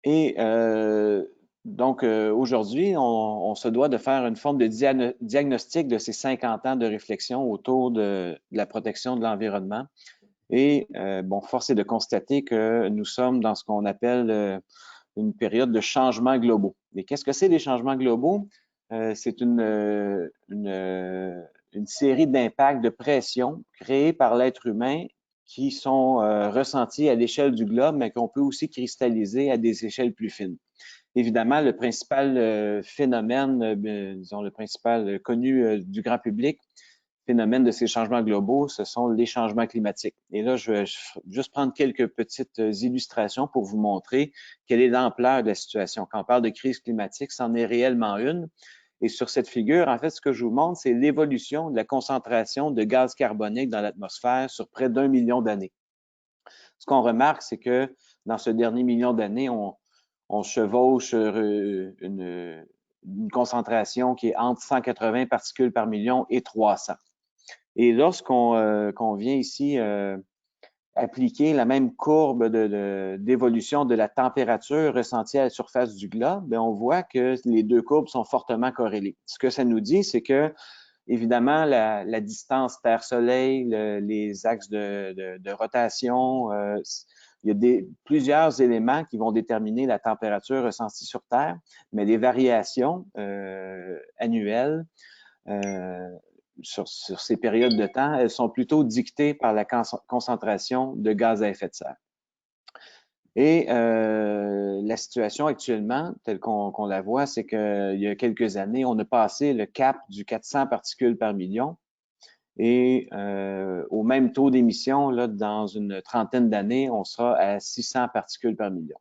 Et donc, aujourd'hui, on se doit de faire une forme de diagnostic de ces 50 ans de réflexion autour de la protection de l'environnement. Et bon, force est de constater que nous sommes dans ce qu'on appelle une période de changements globaux. Et qu'est-ce que c'est les changements globaux? C'est une série d'impacts, de pressions créés par l'être humain qui sont ressentis à l'échelle du globe, mais qu'on peut aussi cristalliser à des échelles plus fines. Évidemment, le principal phénomène, disons le principal connu du grand public, phénomène de ces changements globaux, ce sont les changements climatiques. Et là, je vais juste prendre quelques petites illustrations pour vous montrer quelle est l'ampleur de la situation. Quand on parle de crise climatique, c'en est réellement une. Et sur cette figure, en fait, ce que je vous montre, c'est l'évolution de la concentration de gaz carbonique dans l'atmosphère sur près d'1 million d'années. Ce qu'on remarque, c'est que dans ce dernier million d'années, on chevauche une concentration qui est entre 180 particules par million et 300. Et lorsqu'on vient ici appliquer la même courbe d'évolution de la température ressentie à la surface du globe, bien, on voit que les deux courbes sont fortement corrélées. Ce que ça nous dit, c'est que, évidemment, la distance Terre-Soleil, les axes de rotation, il y a plusieurs éléments qui vont déterminer la température ressentie sur Terre, mais les variations annuelles sur ces périodes de temps, elles sont plutôt dictées par la concentration de gaz à effet de serre. Et la situation actuellement, telle qu'on la voit, c'est qu'il y a quelques années, on a passé le cap du 400 particules par million. Et au même taux d'émission, là, dans une trentaine d'années, on sera à 600 particules par million.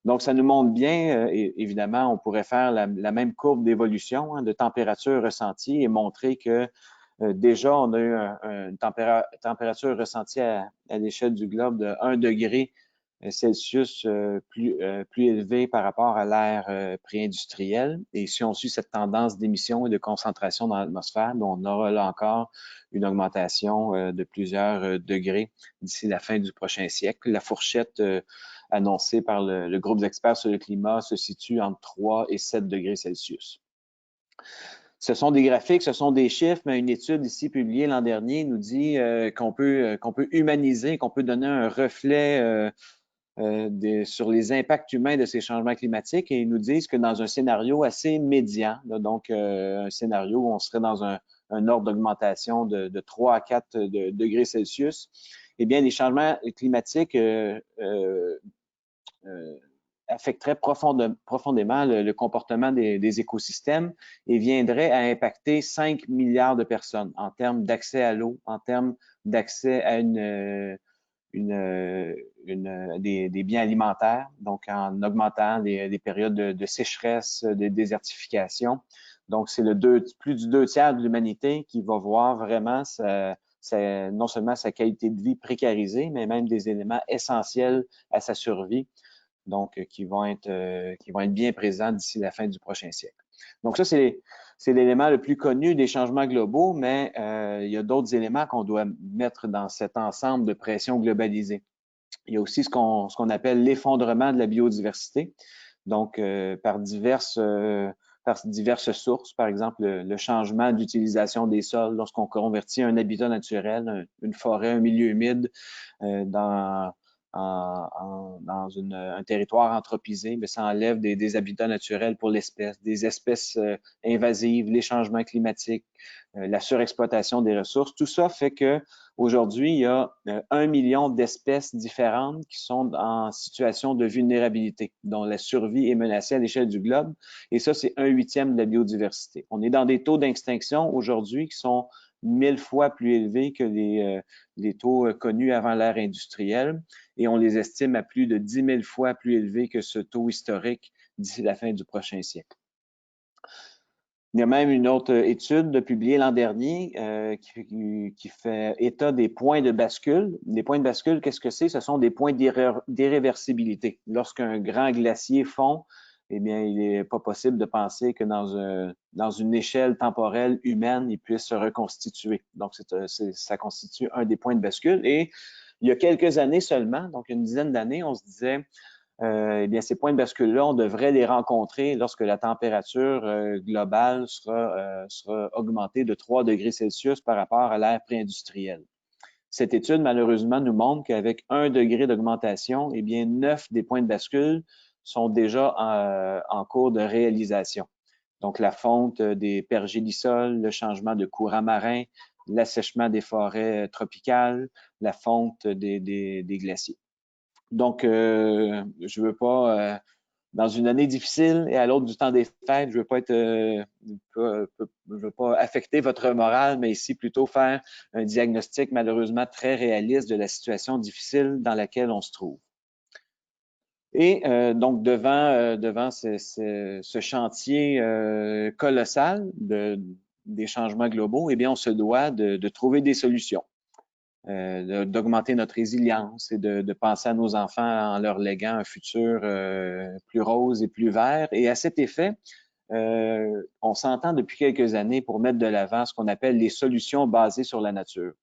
Donc, ça nous montre bien, évidemment, on pourrait faire la même courbe d'évolution de température ressentie et montrer que déjà, on a eu une température ressentie à l'échelle du globe de 1 degré Celsius plus élevé par rapport à l'ère pré-industrielle. Et si on suit cette tendance d'émission et de concentration dans l'atmosphère, on aura là encore une augmentation de plusieurs degrés d'ici la fin du prochain siècle. La fourchette annoncée par le groupe d'experts sur le climat se situe entre 3 et 7 degrés Celsius. Ce sont des graphiques, ce sont des chiffres, mais une étude ici publiée l'an dernier nous dit qu'on peut humaniser, qu'on peut donner un reflet sur les impacts humains de ces changements climatiques et ils nous disent que dans un scénario assez médian, là, donc un scénario où on serait dans un ordre d'augmentation de 3 à 4 degrés Celsius, eh bien, les changements climatiques affecterait profondément le comportement des écosystèmes et viendrait à impacter 5 milliards de personnes en termes d'accès à l'eau, en termes d'accès à des biens alimentaires, donc en augmentant des périodes de sécheresse, de désertification. Donc, c'est plus du 2 tiers de l'humanité qui va voir vraiment non seulement sa qualité de vie précarisée, mais même des éléments essentiels à sa survie, donc qui vont être bien présents d'ici la fin du prochain siècle. Donc ça, c'est l'élément le plus connu des changements globaux, mais il y a d'autres éléments qu'on doit mettre dans cet ensemble de pression globalisée. Il y a aussi ce qu'on appelle l'effondrement de la biodiversité, donc par diverses sources, par exemple le changement d'utilisation des sols lorsqu'on convertit un habitat naturel, une forêt, un milieu humide dans un territoire anthropisé, mais ça enlève des habitats naturels pour l'espèce, des espèces invasives, les changements climatiques, la surexploitation des ressources. Tout ça fait que aujourd'hui, il y a 1 million d'espèces différentes qui sont en situation de vulnérabilité, dont la survie est menacée à l'échelle du globe. Et ça, c'est 1/8 de la biodiversité. On est dans des taux d'extinction aujourd'hui qui sont 1000 fois plus élevés que les taux connus avant l'ère industrielle et on les estime à plus de 10 000 fois plus élevés que ce taux historique d'ici la fin du prochain siècle. Il y a même une autre étude publiée l'an dernier qui fait état des points de bascule. Les points de bascule, qu'est-ce que c'est? Ce sont des points d'irréversibilité. Lorsqu'un grand glacier fond, eh bien, il n'est pas possible de penser que dans une échelle temporelle humaine, il puisse se reconstituer. Donc, ça constitue un des points de bascule. Et il y a quelques années seulement, donc une dizaine d'années, on se disait, eh bien, ces points de bascule-là, on devrait les rencontrer lorsque la température globale sera augmentée de 3 degrés Celsius par rapport à l'ère pré-industrielle. Cette étude, malheureusement, nous montre qu'avec 1 degré d'augmentation, eh bien, 9 des points de bascule sont déjà en cours de réalisation. Donc, la fonte des pergélisols, le changement de courant marin, l'assèchement des forêts tropicales, la fonte des glaciers. Donc, je veux pas, dans une année difficile et à l'autre du temps des fêtes, je veux pas être, je veux pas affecter votre morale, mais ici plutôt faire un diagnostic malheureusement très réaliste de la situation difficile dans laquelle on se trouve. Et donc, devant ce chantier colossal des changements globaux, eh bien, on se doit de trouver des solutions. D'augmenter notre résilience et de penser à nos enfants en leur léguant un futur plus rose et plus vert. Et à cet effet, on s'entend depuis quelques années pour mettre de l'avant ce qu'on appelle les solutions basées sur la nature.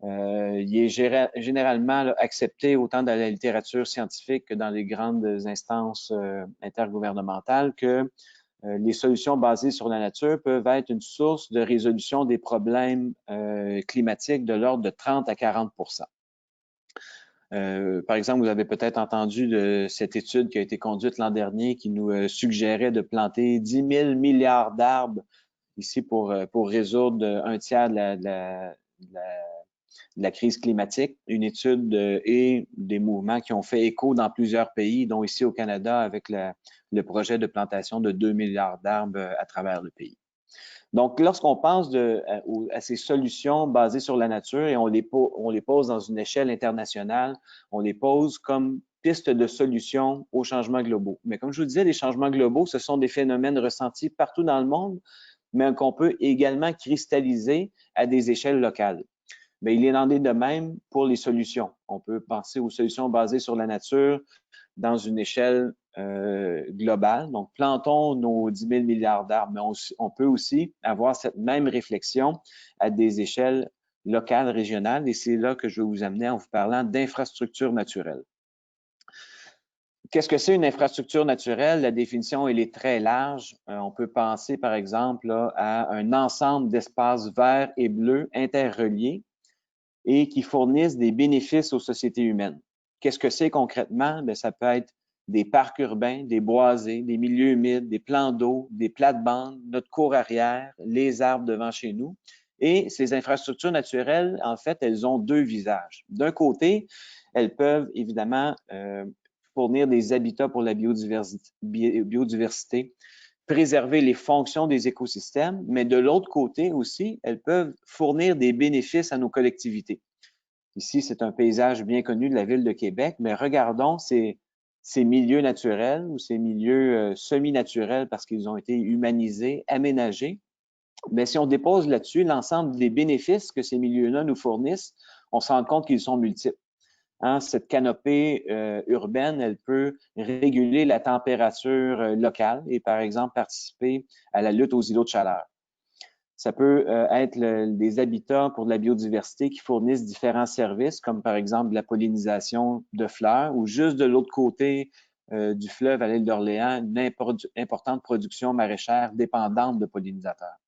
Il est généralement là, accepté autant dans la littérature scientifique que dans les grandes instances intergouvernementales que les solutions basées sur la nature peuvent être une source de résolution des problèmes climatiques de l'ordre de 30 à 40 par exemple, vous avez peut-être entendu de cette étude qui a été conduite l'an dernier qui nous suggérait de planter 10 000 milliards d'arbres ici pour résoudre un tiers de la crise climatique. Une étude et des mouvements qui ont fait écho dans plusieurs pays, dont ici au Canada avec le projet de plantation de 2 milliards d'arbres à travers le pays. Donc, lorsqu'on pense à ces solutions basées sur la nature et on les pose dans une échelle internationale, on les pose comme piste de solution aux changements globaux. Mais comme je vous disais, les changements globaux, ce sont des phénomènes ressentis partout dans le monde, mais qu'on peut également cristalliser à des échelles locales. Mais il en est de même pour les solutions. On peut penser aux solutions basées sur la nature dans une échelle globale. Donc, plantons nos 10 000 milliards d'arbres, mais on peut aussi avoir cette même réflexion à des échelles locales, régionales, et c'est là que je vais vous amener en vous parlant d'infrastructures naturelles. Qu'est-ce que c'est une infrastructure naturelle? La définition, elle est très large. On peut penser, par exemple, là, à un ensemble d'espaces verts et bleus interreliés et qui fournissent des bénéfices aux sociétés humaines. Qu'est-ce que c'est concrètement? Bien, ça peut être des parcs urbains, des boisés, des milieux humides, des plans d'eau, des plates-bandes, notre cour arrière, les arbres devant chez nous. Et ces infrastructures naturelles, en fait, elles ont deux visages. D'un côté, elles peuvent évidemment fournir des habitats pour la biodiversité, préserver les fonctions des écosystèmes, mais de l'autre côté aussi, elles peuvent fournir des bénéfices à nos collectivités. Ici, c'est un paysage bien connu de la ville de Québec, mais regardons ces milieux naturels ou ces milieux semi-naturels parce qu'ils ont été humanisés, aménagés. Mais si on dépose là-dessus l'ensemble des bénéfices que ces milieux-là nous fournissent, on se rend compte qu'ils sont multiples. Hein, cette canopée urbaine, elle peut réguler la température locale et, par exemple, participer à la lutte aux îlots de chaleur. Ça peut être des habitats pour de la biodiversité qui fournissent différents services, comme par exemple la pollinisation de fleurs ou juste de l'autre côté du fleuve à l'île d'Orléans, une importante production maraîchère dépendante de pollinisateurs.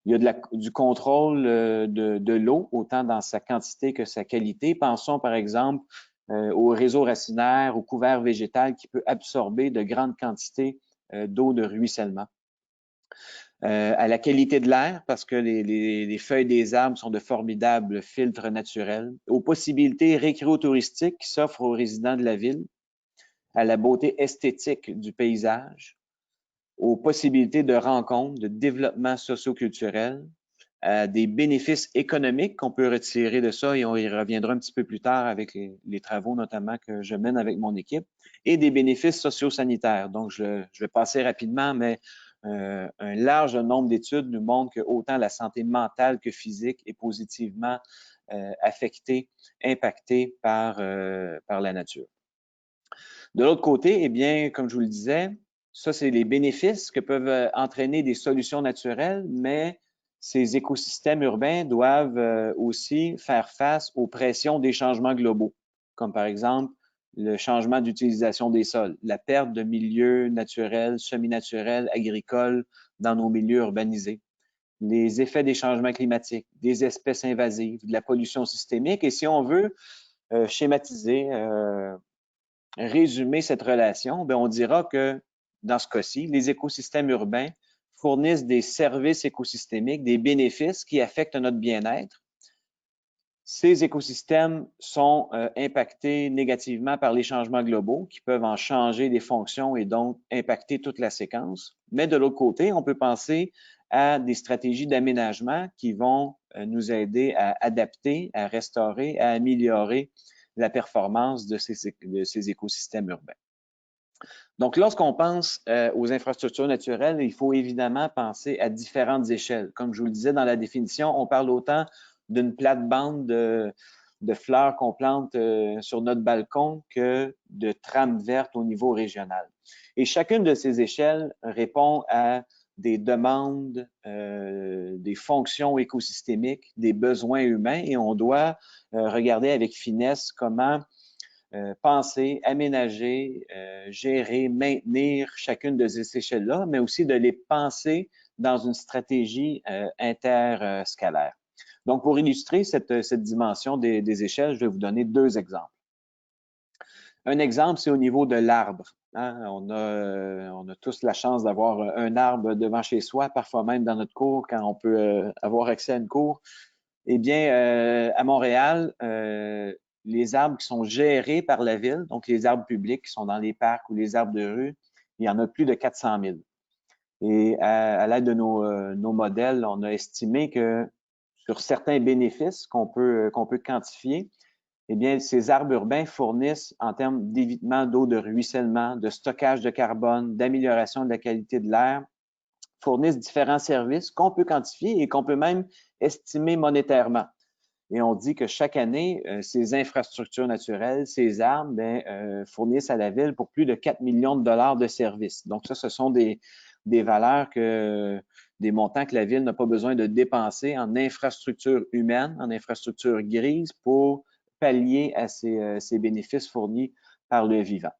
Il y a du contrôle de l'eau, autant dans sa quantité que sa qualité. Pensons par exemple au réseau racinaire, au couvert végétal qui peut absorber de grandes quantités d'eau de ruissellement. À la qualité de l'air, parce que les feuilles des arbres sont de formidables filtres naturels, aux possibilités récréotouristiques qui s'offrent aux résidents de la ville, à la beauté esthétique du paysage, aux possibilités de rencontres, de développement socio-culturel, à des bénéfices économiques qu'on peut retirer de ça, et on y reviendra un petit peu plus tard avec les travaux notamment que je mène avec mon équipe, et des bénéfices socio-sanitaires. Donc, je vais passer rapidement, mais un large nombre d'études nous montrent que autant la santé mentale que physique est positivement affectée, impactée par la nature. De l'autre côté, eh bien, comme je vous le disais, ça, c'est les bénéfices que peuvent entraîner des solutions naturelles, mais ces écosystèmes urbains doivent aussi faire face aux pressions des changements globaux, comme par exemple le changement d'utilisation des sols, la perte de milieux naturels, semi-naturels, agricoles dans nos milieux urbanisés, les effets des changements climatiques, des espèces invasives, de la pollution systémique. Et si on veut schématiser, résumer cette relation, bien, on dira que dans ce cas-ci, les écosystèmes urbains fournissent des services écosystémiques, des bénéfices qui affectent notre bien-être. Ces écosystèmes sont impactés négativement par les changements globaux qui peuvent en changer des fonctions et donc impacter toute la séquence. Mais de l'autre côté, on peut penser à des stratégies d'aménagement qui vont nous aider à adapter, à restaurer, à améliorer la performance de ces écosystèmes urbains. Donc, lorsqu'on pense aux infrastructures naturelles, il faut évidemment penser à différentes échelles. Comme je vous le disais dans la définition, on parle autant d'une plate-bande de fleurs qu'on plante sur notre balcon que de trames vertes au niveau régional. Et chacune de ces échelles répond à des demandes, des fonctions écosystémiques, des besoins humains et on doit regarder avec finesse comment penser, aménager, gérer, maintenir chacune de ces échelles-là, mais aussi de les penser dans une stratégie interscalaire. Donc, pour illustrer cette dimension des échelles, je vais vous donner deux exemples. Un exemple, c'est au niveau de l'arbre. Hein? On a tous la chance d'avoir un arbre devant chez soi, parfois même dans notre cour, quand on peut avoir accès à une cour. Eh bien, à Montréal, les arbres qui sont gérés par la ville, donc les arbres publics qui sont dans les parcs ou les arbres de rue, il y en a plus de 400 000. Et à l'aide de nos modèles, on a estimé que sur certains bénéfices qu'on peut quantifier, eh bien, ces arbres urbains fournissent, en termes d'évitement d'eau de ruissellement, de stockage de carbone, d'amélioration de la qualité de l'air, fournissent différents services qu'on peut quantifier et qu'on peut même estimer monétairement. Et on dit que chaque année, ces infrastructures naturelles, ces arbres, fournissent à la ville pour plus de 4 millions de dollars de services. Donc ça, ce sont des valeurs des montants que la ville n'a pas besoin de dépenser en infrastructure humaine, en infrastructure grise pour pallier à ces bénéfices fournis par le vivant.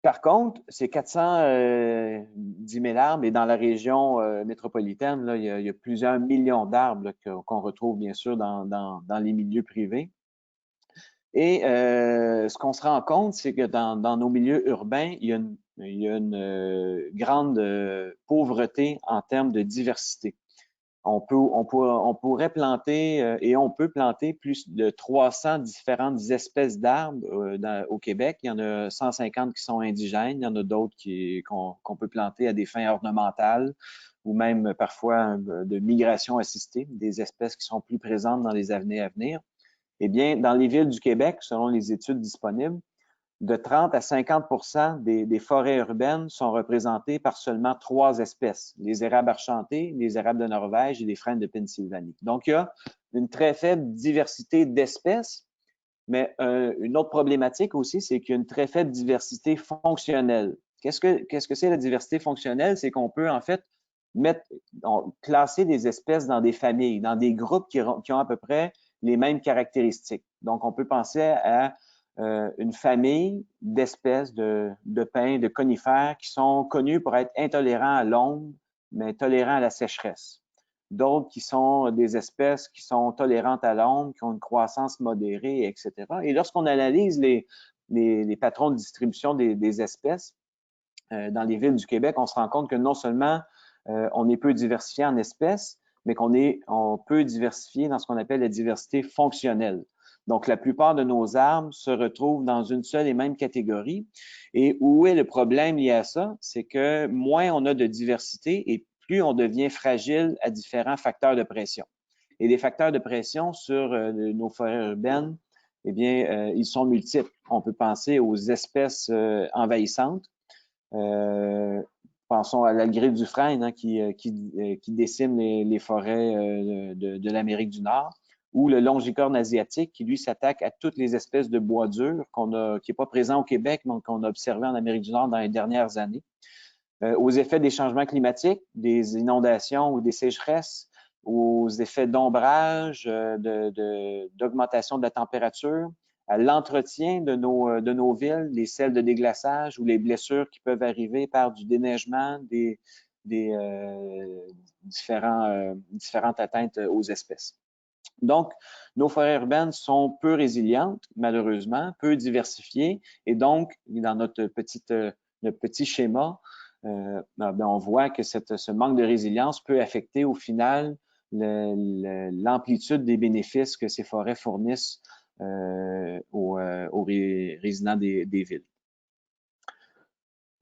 Par contre, ces 410 000 arbres, et dans la région métropolitaine, là, il y a plusieurs millions d'arbres qu'on retrouve bien sûr dans les milieux privés. Et ce qu'on se rend compte, c'est que dans nos milieux urbains, il y a une grande pauvreté en termes de diversité. On pourrait planter et on peut planter plus de 300 différentes espèces d'arbres au Québec. Il y en a 150 qui sont indigènes. Il y en a d'autres qu'on peut planter à des fins ornementales ou même parfois de migration assistée, des espèces qui sont plus présentes dans les années à venir. Eh bien, dans les villes du Québec, selon les études disponibles, de 30 à 50 des forêts urbaines sont représentées par seulement 3 espèces, les érables argentés, les érables de Norvège et les frênes de Pennsylvanie. Donc, il y a une très faible diversité d'espèces, mais une autre problématique aussi, c'est qu'il y a une très faible diversité fonctionnelle. Qu'est-ce que c'est la diversité fonctionnelle? C'est qu'on peut en fait classer des espèces dans des familles, dans des groupes qui ont à peu près les mêmes caractéristiques. Donc, on peut penser à une famille d'espèces de pins, de conifères qui sont connus pour être intolérants à l'ombre, mais tolérants à la sécheresse. D'autres qui sont des espèces qui sont tolérantes à l'ombre, qui ont une croissance modérée, etc. Et lorsqu'on analyse les patrons de distribution des espèces dans les villes du Québec, on se rend compte que non seulement on est peu diversifié en espèces, mais on peut diversifier dans ce qu'on appelle la diversité fonctionnelle. Donc, la plupart de nos arbres se retrouvent dans une seule et même catégorie. Et où est le problème lié à ça? C'est que moins on a de diversité et plus on devient fragile à différents facteurs de pression. Et les facteurs de pression sur nos forêts urbaines, eh bien, ils sont multiples. On peut penser aux espèces envahissantes. Pensons à la grippe du frêne hein, qui décime les forêts de l'Amérique du Nord, ou le longicorne asiatique qui, lui, s'attaque à toutes les espèces de bois dur qui n'est pas présent au Québec, mais qu'on a observé en Amérique du Nord dans les dernières années. Aux effets des changements climatiques, des inondations ou des sécheresses, aux effets d'ombrage, d'augmentation de la température, à l'entretien de nos villes, les selles de déglaçage ou les blessures qui peuvent arriver par du déneigement, différentes atteintes aux espèces. Donc, nos forêts urbaines sont peu résilientes, malheureusement, peu diversifiées, et donc, dans notre petit schéma, on voit que ce manque de résilience peut affecter au final l'amplitude des bénéfices que ces forêts fournissent aux résidents des villes.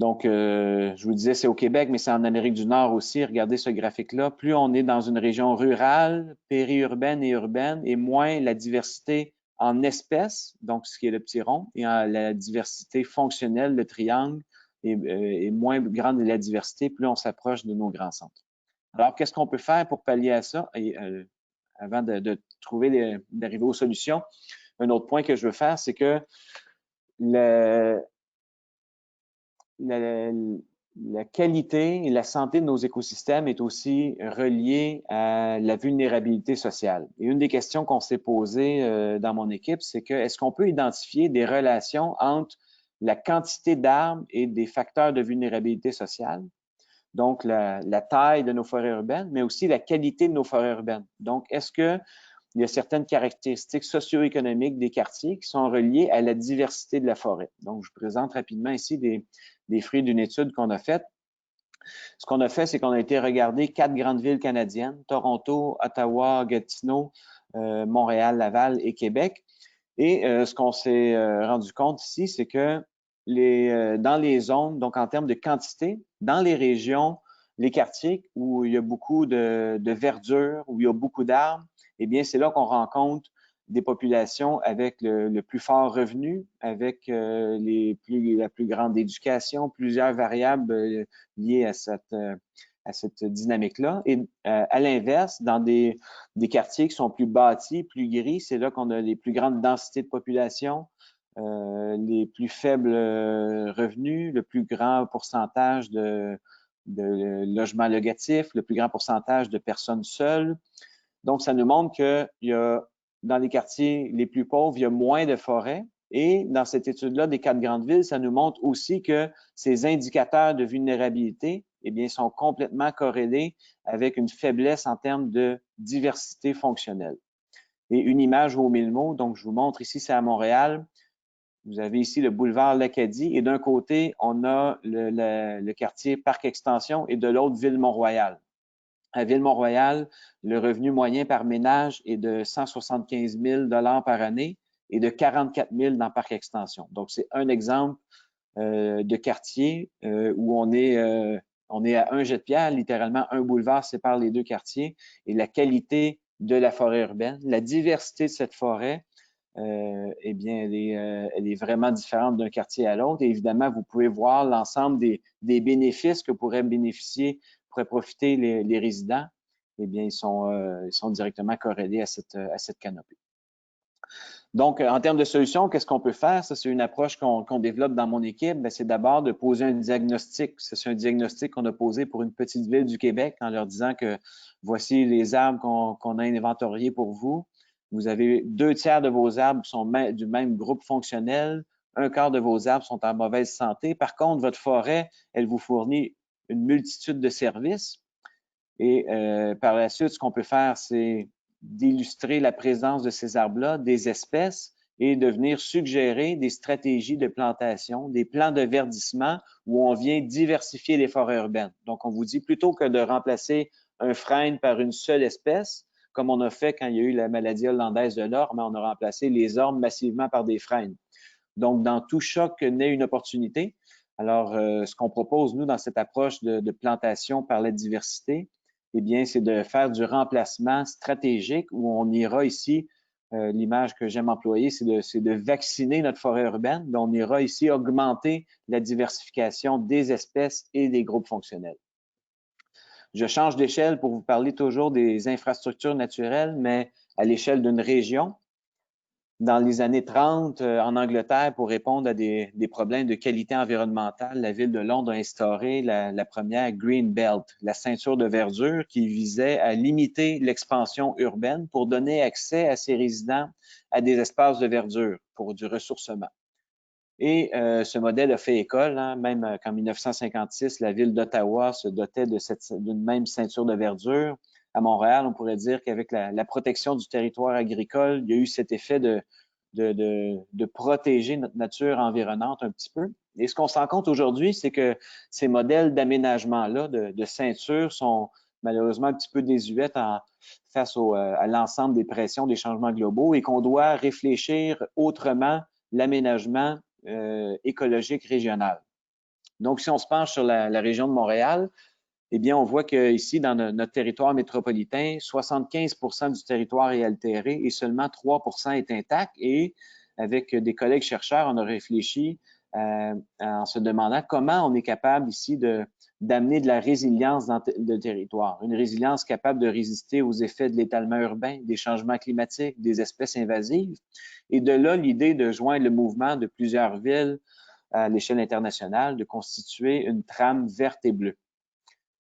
Donc, je vous disais, c'est au Québec, mais c'est en Amérique du Nord aussi. Regardez ce graphique-là. Plus on est dans une région rurale, périurbaine et urbaine, et moins la diversité en espèces, donc ce qui est le petit rond, et la diversité fonctionnelle, le triangle, et moins grande la diversité, plus on s'approche de nos grands centres. Alors, qu'est-ce qu'on peut faire pour pallier à ça? Et, avant d'arriver aux solutions, un autre point que je veux faire, c'est que la qualité et la santé de nos écosystèmes est aussi reliée à la vulnérabilité sociale. Et une des questions qu'on s'est posées dans mon équipe, c'est que est-ce qu'on peut identifier des relations entre la quantité d'arbres et des facteurs de vulnérabilité sociale? Donc, la taille de nos forêts urbaines, mais aussi la qualité de nos forêts urbaines. Donc, est-ce qu'il y a certaines caractéristiques socio-économiques des quartiers qui sont reliées à la diversité de la forêt? Donc, je vous présente rapidement ici des fruits d'une étude qu'on a faite. Ce qu'on a fait, c'est qu'on a été regarder 4 grandes villes canadiennes, Toronto, Ottawa, Gatineau, Montréal, Laval et Québec. Et ce qu'on s'est rendu compte ici, c'est que dans les zones, donc en termes de quantité, dans les régions, les quartiers où il y a beaucoup de verdure, où il y a beaucoup d'arbres, eh bien, c'est là qu'on rencontre des populations avec le plus fort revenu, avec la plus grande éducation, plusieurs variables liées à cette dynamique-là. Et à l'inverse, dans des quartiers qui sont plus bâtis, plus gris, c'est là qu'on a les plus grandes densités de population, les plus faibles revenus, le plus grand pourcentage de logements locatifs, le plus grand pourcentage de personnes seules. Donc, ça nous montre qu'il y a, dans les quartiers les plus pauvres, il y a moins de forêts. Et dans cette étude-là des 4 grandes villes, ça nous montre aussi que ces indicateurs de vulnérabilité, eh bien, sont complètement corrélés avec une faiblesse en termes de diversité fonctionnelle. Et une image vaut 1000 mots. Donc, je vous montre ici, c'est à Montréal. Vous avez ici le boulevard L'Acadie et d'un côté, on a le quartier Parc Extension et de l'autre, Ville-Mont-Royal. À Ville-Mont-Royal, le revenu moyen par ménage est de 175 000 $ par année et de 44 000 dans Parc Extension. Donc, c'est un exemple de quartier où on est à un jet de pierre, littéralement un boulevard sépare les deux quartiers et la qualité de la forêt urbaine, la diversité de cette forêt, eh bien, elle est vraiment différente d'un quartier à l'autre. Et évidemment, vous pouvez voir l'ensemble des bénéfices que pourraient profiter les résidents. Eh bien, ils sont directement corrélés à cette canopée. Donc, en termes de solutions, qu'est-ce qu'on peut faire? Ça, c'est une approche qu'on développe dans mon équipe. C'est d'abord de poser un diagnostic. C'est un diagnostic qu'on a posé pour une petite ville du Québec en leur disant que voici les arbres qu'on a inventoriés pour vous. Vous avez 2/3 de vos arbres qui sont du même groupe fonctionnel. 1/4 de vos arbres sont en mauvaise santé. Par contre, votre forêt, elle vous fournit une multitude de services. Et par la suite, ce qu'on peut faire, c'est d'illustrer la présence de ces arbres-là, des espèces, et de venir suggérer des stratégies de plantation, des plans de verdissement où on vient diversifier les forêts urbaines. Donc, on vous dit, plutôt que de remplacer un frêne par une seule espèce, comme on a fait quand il y a eu la maladie hollandaise de l'orme, on a remplacé les ormes massivement par des frênes. Donc, dans tout choc naît une opportunité. Alors, ce qu'on propose, nous, dans cette approche de plantation par la diversité, eh bien, c'est de faire du remplacement stratégique où on ira ici, l'image que j'aime employer, c'est de vacciner notre forêt urbaine. Donc, on ira ici augmenter la diversification des espèces et des groupes fonctionnels. Je change d'échelle pour vous parler toujours des infrastructures naturelles, mais à l'échelle d'une région. Dans les années 30, en Angleterre, pour répondre à des problèmes de qualité environnementale, la ville de Londres a instauré la première Green Belt, la ceinture de verdure qui visait à limiter l'expansion urbaine pour donner accès à ses résidents à des espaces de verdure pour du ressourcement. Et ce modèle a fait école, hein, même qu'en 1956, la ville d'Ottawa se dotait d'une même ceinture de verdure. À Montréal, on pourrait dire qu'avec la protection du territoire agricole, il y a eu cet effet de protéger notre nature environnante un petit peu. Et ce qu'on se rend compte aujourd'hui, c'est que ces modèles d'aménagement-là, de ceinture, sont malheureusement un petit peu désuets face à l'ensemble des pressions des changements globaux et qu'on doit réfléchir autrement l'aménagement écologique régional. Donc, si on se penche sur la région de Montréal, eh bien, on voit qu'ici, dans notre territoire métropolitain, 75% du territoire est altéré et seulement 3% est intact. Et avec des collègues chercheurs, on a réfléchi en se demandant comment on est capable ici d'amener de la résilience dans le territoire. Une résilience capable de résister aux effets de l'étalement urbain, des changements climatiques, des espèces invasives. Et de là, l'idée de joindre le mouvement de plusieurs villes à l'échelle internationale, de constituer une trame verte et bleue.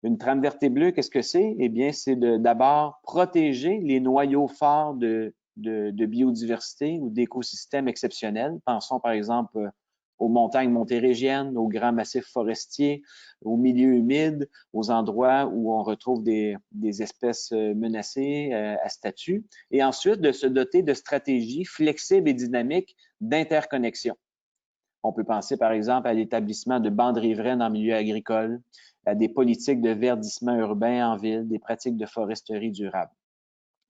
Une trame verte et bleue, qu'est-ce que c'est? Eh bien, c'est d'abord protéger les noyaux forts de biodiversité ou d'écosystèmes exceptionnels. Pensons par exemple aux montagnes montérégiennes, aux grands massifs forestiers, aux milieux humides, aux endroits où on retrouve des espèces menacées à statut. Et ensuite, de se doter de stratégies flexibles et dynamiques d'interconnexion. On peut penser par exemple à l'établissement de bandes riveraines en milieu agricole, à des politiques de verdissement urbain en ville, des pratiques de foresterie durable.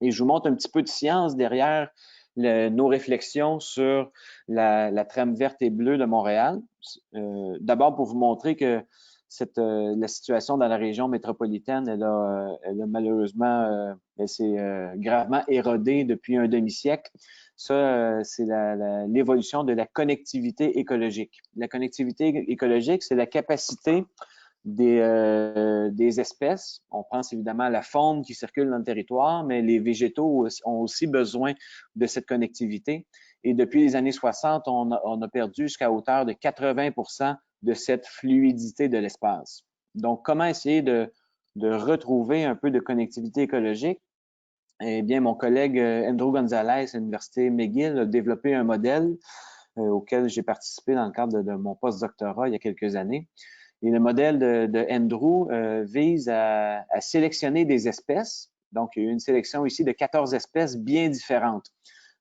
Et je vous montre un petit peu de science derrière nos réflexions sur la trame verte et bleue de Montréal. D'abord pour vous montrer que la situation dans la région métropolitaine, elle a malheureusement, elle s'est gravement érodée depuis un demi-siècle. Ça, c'est l'évolution de la connectivité écologique. La connectivité écologique, c'est la capacité des espèces. On pense évidemment à la faune qui circule dans le territoire, mais les végétaux ont aussi besoin de cette connectivité. Et depuis les années 60, on a perdu jusqu'à hauteur de 80% de cette fluidité de l'espace. Donc, comment essayer de retrouver un peu de connectivité écologique? Eh bien, mon collègue Andrew Gonzalez à l'Université McGill a développé un modèle auquel j'ai participé dans le cadre de mon post-doctorat il y a quelques années. Et le modèle de Andrew vise à sélectionner des espèces. Donc, il y a eu une sélection ici de 14 espèces bien différentes.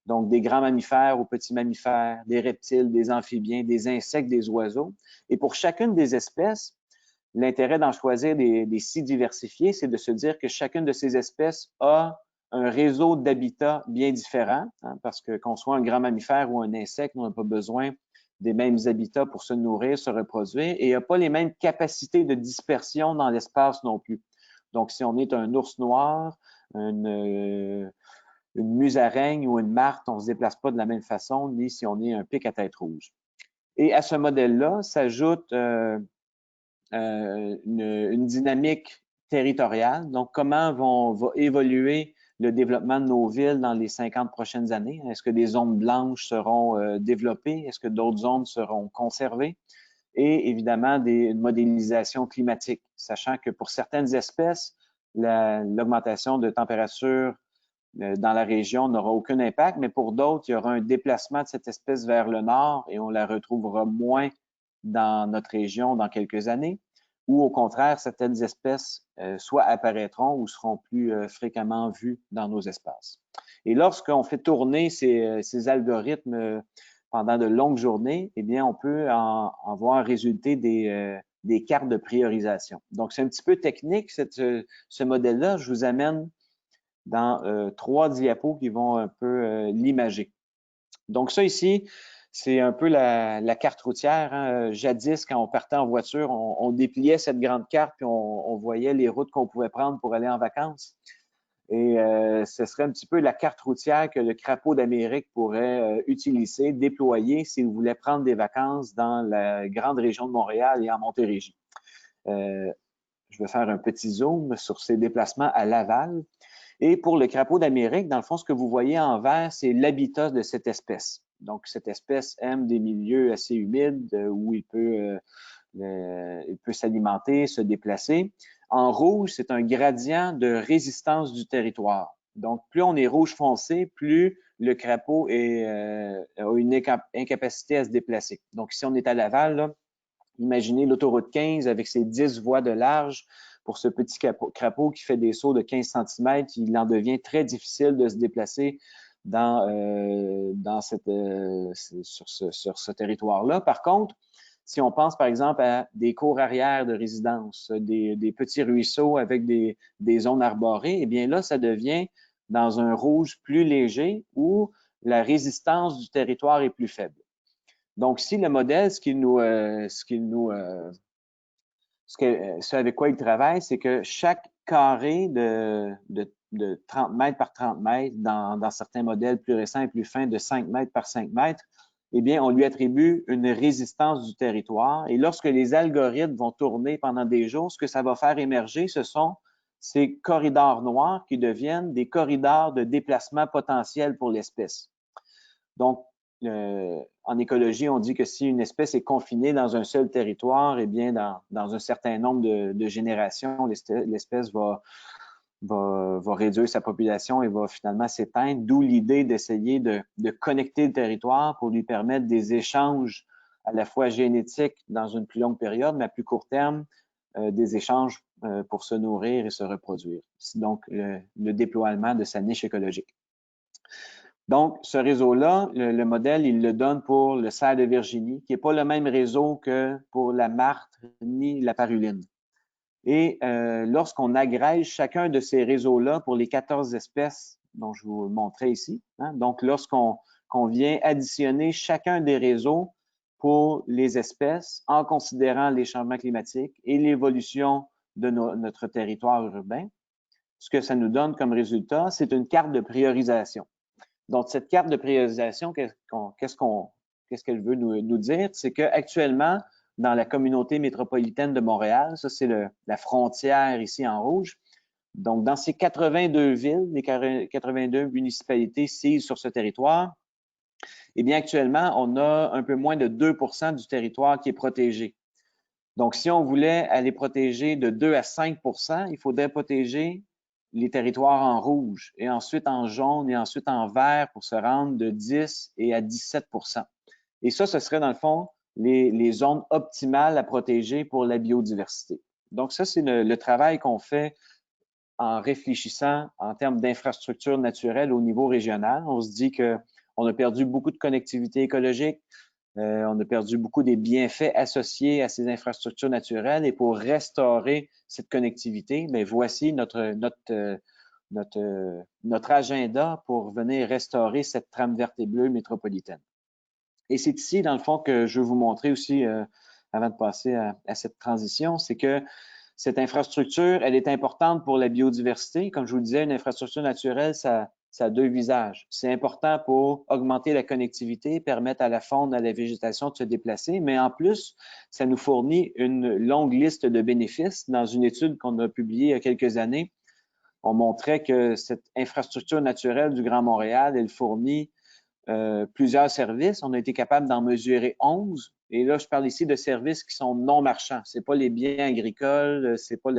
Donc, des grands mammifères aux petits mammifères, des reptiles, des amphibiens, des insectes, des oiseaux. Et pour chacune des espèces, l'intérêt d'en choisir des si diversifiés, c'est de se dire que chacune de ces espèces a un réseau d'habitats bien différent, hein, parce que qu'on soit un grand mammifère ou un insecte, on n'a pas besoin des mêmes habitats pour se nourrir, se reproduire, et il n'y a pas les mêmes capacités de dispersion dans l'espace non plus. Donc, si on est un ours noir, une musaraigne ou une martre, on ne se déplace pas de la même façon, ni si on est un pic à tête rouge. Et à ce modèle-là s'ajoute une dynamique territoriale. Donc, comment va évoluer le développement de nos villes dans les 50 prochaines années? Est-ce que des zones blanches seront développées? Est-ce que d'autres zones seront conservées? Et évidemment, une modélisation climatique, sachant que pour certaines espèces, l'augmentation de température dans la région n'aura aucun impact, mais pour d'autres, il y aura un déplacement de cette espèce vers le nord et on la retrouvera moins dans notre région dans quelques années, ou au contraire, certaines espèces soit apparaîtront ou seront plus fréquemment vues dans nos espaces. Et lorsqu'on fait tourner ces algorithmes pendant de longues journées, eh bien, on peut en voir résulter des cartes de priorisation. Donc, c'est un petit peu technique, ce modèle-là. Je vous amène dans 3 diapos qui vont un peu l'imager. Donc, ça ici, c'est un peu la carte routière. Hein. Jadis, quand on partait en voiture, on dépliait cette grande carte puis on voyait les routes qu'on pouvait prendre pour aller en vacances. Et ce serait un petit peu la carte routière que le crapaud d'Amérique pourrait utiliser, déployer s'il voulait prendre des vacances dans la grande région de Montréal et en Montérégie. Je vais faire un petit zoom sur ces déplacements à Laval. Et pour le crapaud d'Amérique, dans le fond, ce que vous voyez en vert, c'est l'habitat de cette espèce. Donc, cette espèce aime des milieux assez humides où il peut s'alimenter, se déplacer. En rouge, c'est un gradient de résistance du territoire. Donc, plus on est rouge foncé, plus le crapaud a une incapacité à se déplacer. Donc, si on est à Laval, là, imaginez l'autoroute 15 avec ses 10 voies de large. Pour ce petit crapaud qui fait des sauts de 15 cm, il en devient très difficile de se déplacer sur ce territoire-là. Par contre, si on pense par exemple à des cours arrière de résidence, des petits ruisseaux avec des zones arborées, eh bien là, ça devient dans un rouge plus léger où la résistance du territoire est plus faible. Donc, si le modèle, ce avec quoi il travaille, c'est que chaque carré de 30 mètres par 30 mètres, dans certains modèles plus récents et plus fins, de 5 mètres par 5 mètres, eh bien, on lui attribue une résistance du territoire. Et lorsque les algorithmes vont tourner pendant des jours, ce que ça va faire émerger, ce sont ces corridors noirs qui deviennent des corridors de déplacement potentiel pour l'espèce. Donc, en écologie, on dit que si une espèce est confinée dans un seul territoire, eh bien, dans un certain nombre de générations, l'espèce va réduire sa population et va finalement s'éteindre, d'où l'idée d'essayer de connecter le territoire pour lui permettre des échanges à la fois génétiques dans une plus longue période, mais à plus court terme, des échanges pour se nourrir et se reproduire. C'est donc le déploiement de sa niche écologique. Donc, ce réseau-là, le modèle, il le donne pour le cerf de Virginie, qui n'est pas le même réseau que pour la martre ni la paruline. Et lorsqu'on agrège chacun de ces réseaux-là pour les 14 espèces dont je vous montrais ici, hein, donc lorsqu'on vient additionner chacun des réseaux pour les espèces en considérant les changements climatiques et l'évolution de notre territoire urbain, ce que ça nous donne comme résultat, c'est une carte de priorisation. Donc, cette carte de priorisation, qu'est-ce qu'elle veut nous dire? C'est qu'actuellement, dans la communauté métropolitaine de Montréal, ça c'est la frontière ici en rouge, donc dans ces 82 villes, les 82 municipalités sises sur ce territoire, eh bien actuellement, on a un peu moins de 2% du territoire qui est protégé. Donc, si on voulait aller protéger de 2 à 5%, il faudrait protéger les territoires en rouge et ensuite en jaune et ensuite en vert pour se rendre de 10 et à 17%. Et ça, ce serait dans le fond les zones optimales à protéger pour la biodiversité. Donc ça, c'est le travail qu'on fait en réfléchissant en termes d'infrastructures naturelles au niveau régional. On se dit qu'on a perdu beaucoup de connectivité écologique, on a perdu beaucoup des bienfaits associés à ces infrastructures naturelles et pour restaurer cette connectivité, bien, voici notre agenda pour venir restaurer cette trame verte et bleue métropolitaine. Et c'est ici, dans le fond, que je veux vous montrer aussi, avant de passer à cette transition, c'est que cette infrastructure, elle est importante pour la biodiversité. Comme je vous le disais, une infrastructure naturelle, ça a deux visages. C'est important pour augmenter la connectivité, permettre à la faune, à la végétation de se déplacer, mais en plus, ça nous fournit une longue liste de bénéfices. Dans une étude qu'on a publiée il y a quelques années, on montrait que cette infrastructure naturelle du Grand Montréal, elle fournit plusieurs services. On a été capable d'en mesurer 11. Et là, je parle ici de services qui sont non marchands. Ce n'est pas les biens agricoles, ce n'est pas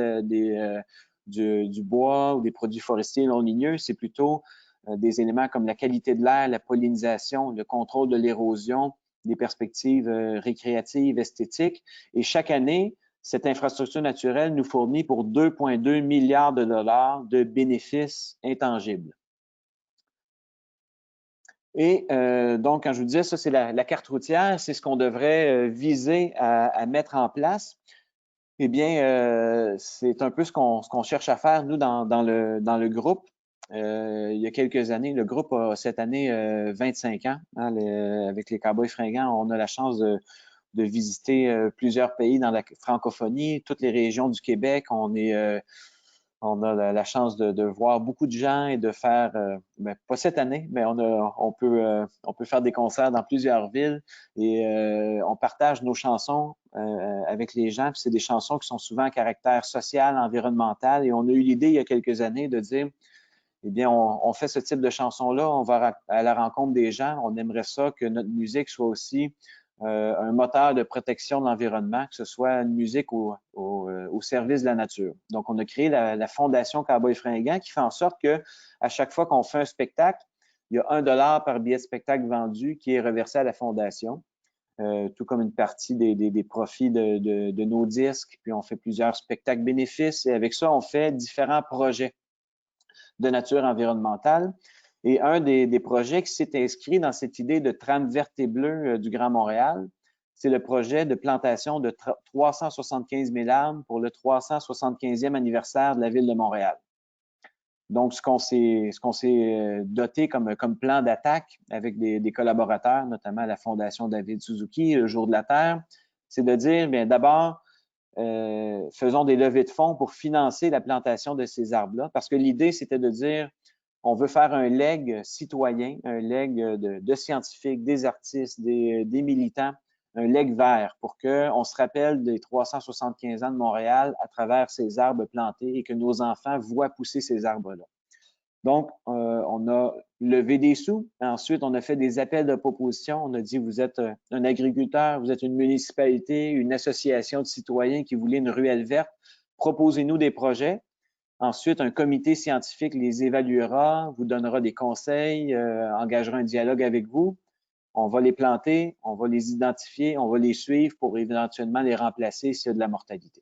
du bois ou des produits forestiers non ligneux, c'est plutôt des éléments comme la qualité de l'air, la pollinisation, le contrôle de l'érosion, des perspectives récréatives, esthétiques. Et chaque année, cette infrastructure naturelle nous fournit pour 2,2 milliards de dollars de bénéfices intangibles. Et donc, quand je vous disais, ça, c'est la carte routière, c'est ce qu'on devrait viser à mettre en place. Eh bien, c'est un peu ce qu'on cherche à faire, nous, dans le groupe. Il y a quelques années, le groupe a cette année 25 ans. Hein, avec les Cowboys fringants, on a la chance de visiter plusieurs pays dans la francophonie, toutes les régions du Québec. On a la chance de voir beaucoup de gens et de faire, pas cette année, mais on peut faire des concerts dans plusieurs villes et on partage nos chansons avec les gens. Puis c'est des chansons qui sont souvent à caractère social, environnemental. Et on a eu l'idée il y a quelques années de dire, eh bien, on fait ce type de chanson-là, on va à la rencontre des gens, on aimerait ça que notre musique soit aussi un moteur de protection de l'environnement, que ce soit une musique au service de la nature. Donc, on a créé la Fondation Cowboys Fringants qui fait en sorte que à chaque fois qu'on fait un spectacle, il y a $1 par billet de spectacle vendu qui est reversé à la Fondation, tout comme une partie des profits de nos disques. Puis, on fait plusieurs spectacles bénéfices et avec ça, on fait différents projets de nature environnementale. Et un des projets qui s'est inscrit dans cette idée de trame verte et bleue du Grand Montréal, c'est le projet de plantation de 375 000 arbres pour le 375e anniversaire de la Ville de Montréal. Donc, ce qu'on s'est doté comme plan d'attaque avec des collaborateurs, notamment la Fondation David Suzuki, le Jour de la Terre, c'est de dire, bien d'abord, faisons des levées de fonds pour financer la plantation de ces arbres-là, parce que l'idée, c'était de dire, on veut faire un legs citoyen, un legs de scientifiques, des artistes, des militants, un legs vert pour qu'on se rappelle des 375 ans de Montréal à travers ces arbres plantés et que nos enfants voient pousser ces arbres-là. Donc, on a levé des sous. Ensuite, on a fait des appels de proposition. On a dit, vous êtes un agriculteur, vous êtes une municipalité, une association de citoyens qui voulait une ruelle verte. Proposez-nous des projets. Ensuite, un comité scientifique les évaluera, vous donnera des conseils, engagera un dialogue avec vous. On va les planter, on va les identifier, on va les suivre pour éventuellement les remplacer s'il y a de la mortalité.